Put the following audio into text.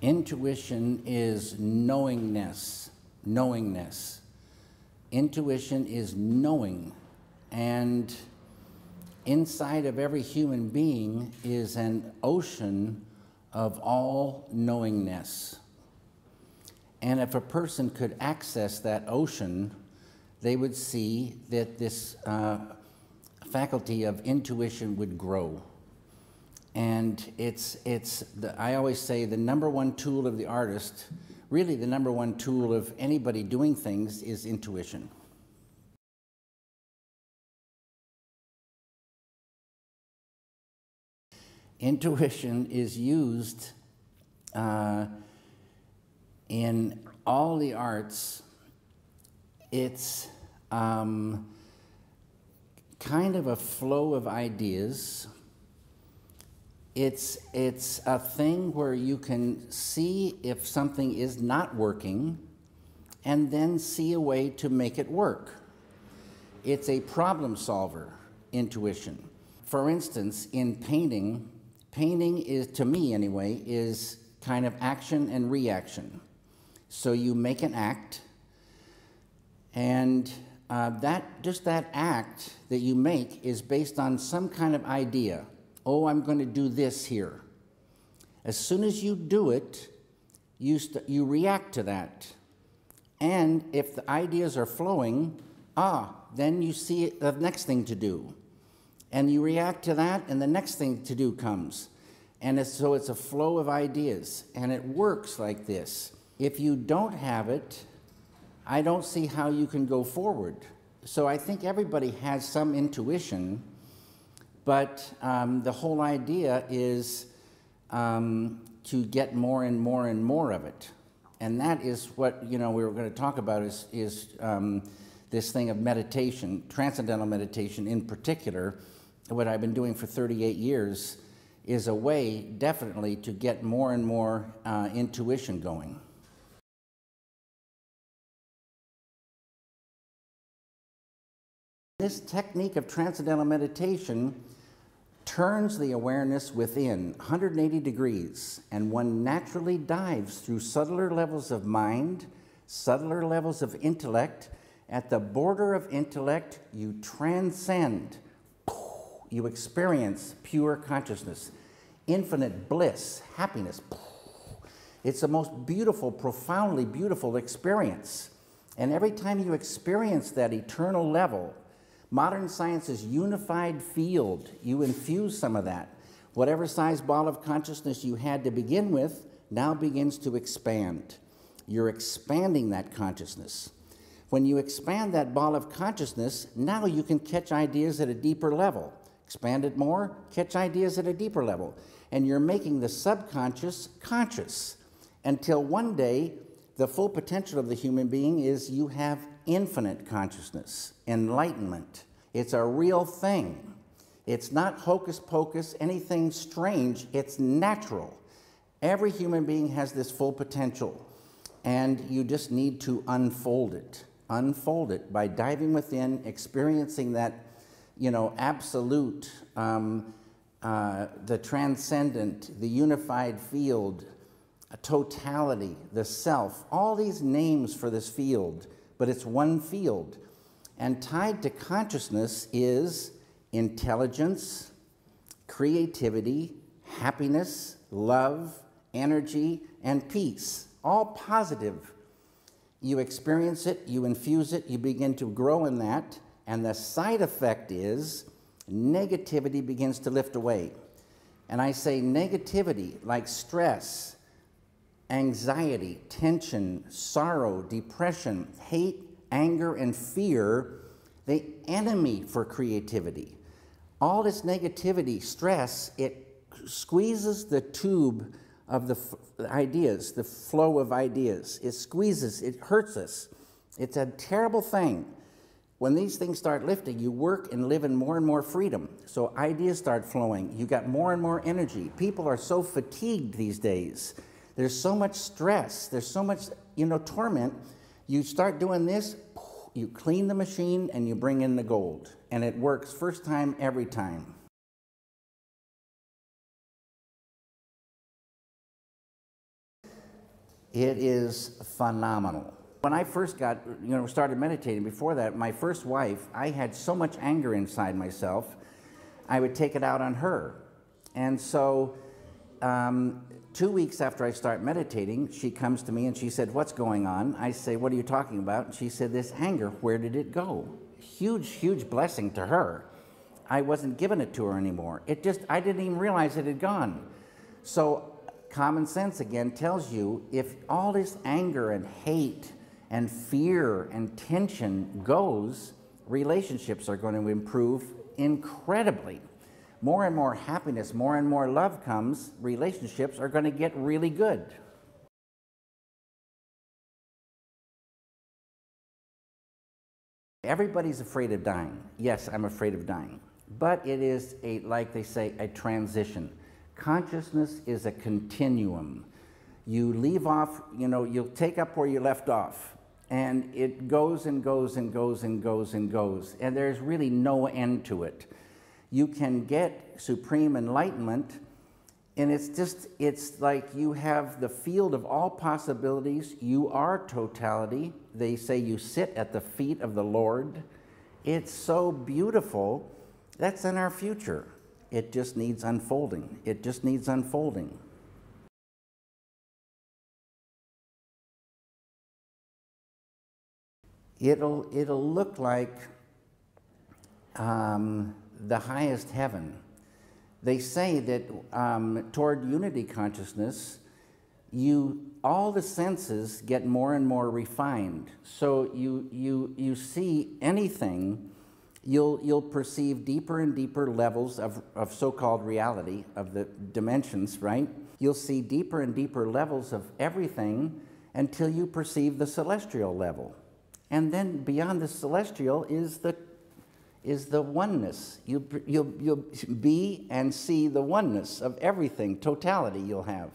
Intuition is knowingness. Knowingness. Intuition is knowing. And inside of every human being is an ocean of all knowingness. And if a person could access that ocean, they would see that this faculty of intuition would grow. And I always say the #1 tool of the artist, really the #1 tool of anybody doing things, is intuition. Intuition is used in all the arts. It's kind of a flow of ideas. It's a thing where you can see if something is not working and then see a way to make it work. It's a problem solver, intuition. For instance, in painting is, to me anyway, is kind of action and reaction. So you make an act, and just that act that you make is based on some kind of idea. Oh, I'm going to do this here. As soon as you do it, you react to that. And if the ideas are flowing, then you see the next thing to do. And you react to that, and the next thing to do comes. And so it's a flow of ideas, and it works like this. If you don't have it, I don't see how you can go forward. So I think everybody has some intuition, but the whole idea is to get more and more and more of it. And that is what we were going to talk about is this thing of meditation, transcendental meditation in particular. What I've been doing for 38 years is a way, definitely, to get more and more intuition going. This technique of transcendental meditation turns the awareness within 180 degrees, and one naturally dives through subtler levels of mind, subtler levels of intellect. At the border of intellect, you transcend. You experience pure consciousness, infinite bliss, happiness. It's the most beautiful, profoundly beautiful experience. And every time you experience that eternal level, modern science's unified field, you infuse some of that. Whatever size ball of consciousness you had to begin with now begins to expand. You're expanding that consciousness. When you expand that ball of consciousness, now you can catch ideas at a deeper level. Expand it more, catch ideas at a deeper level. And you're making the subconscious conscious until one day the full potential of the human being is you have infinite consciousness, enlightenment. It's a real thing. It's not hocus pocus, anything strange. It's natural. Every human being has this full potential, and you just need to unfold it. Unfold it by diving within, experiencing that absolute, the transcendent, the unified field, a totality, the self, all these names for this field, but it's one field. And tied to consciousness is intelligence, creativity, happiness, love, energy, and peace, all positive. You experience it, you infuse it, you begin to grow in that. And the side effect is negativity begins to lift away. And I say negativity like stress, anxiety, tension, sorrow, depression, hate, anger, and fear, the enemy for creativity. All this negativity, stress, it squeezes the tube of the ideas, the flow of ideas. It squeezes, it hurts us. It's a terrible thing. When these things start lifting, you work and live in more and more freedom. So ideas start flowing. You got more and more energy. People are so fatigued these days. There's so much stress. There's so much, torment. You start doing this, you clean the machine, and you bring in the gold. And it works first time, every time. It is phenomenal. When I first started meditating, before that, my first wife, I had so much anger inside myself, I would take it out on her. And so 2 weeks after I start meditating, she comes to me and she said, "What's going on?" I say, "What are you talking about?" And she said, "This anger, where did it go?" Huge, huge blessing to her. I wasn't giving it to her anymore. I didn't even realize it had gone. So common sense again tells you, if all this anger and hate and fear and tension goes, relationships are going to improve incredibly. More and more happiness, more and more love comes, relationships are going to get really good. Everybody's afraid of dying. Yes, I'm afraid of dying. But it is, like they say, a transition. Consciousness is a continuum. You leave off, you'll take up where you left off. And it goes and goes and goes and goes and goes. And there's really no end to it. You can get supreme enlightenment, and it's like you have the field of all possibilities. You are totality. They say you sit at the feet of the Lord. It's so beautiful. That's in our future. It just needs unfolding. It just needs unfolding. It'll look like the highest heaven. They say that toward unity consciousness, all the senses get more and more refined. So you see anything, you'll perceive deeper and deeper levels of so-called reality, of the dimensions, right? You'll see deeper and deeper levels of everything until you perceive the celestial level. And then beyond the celestial is the oneness. You'll be and see the oneness of everything, totality you'll have.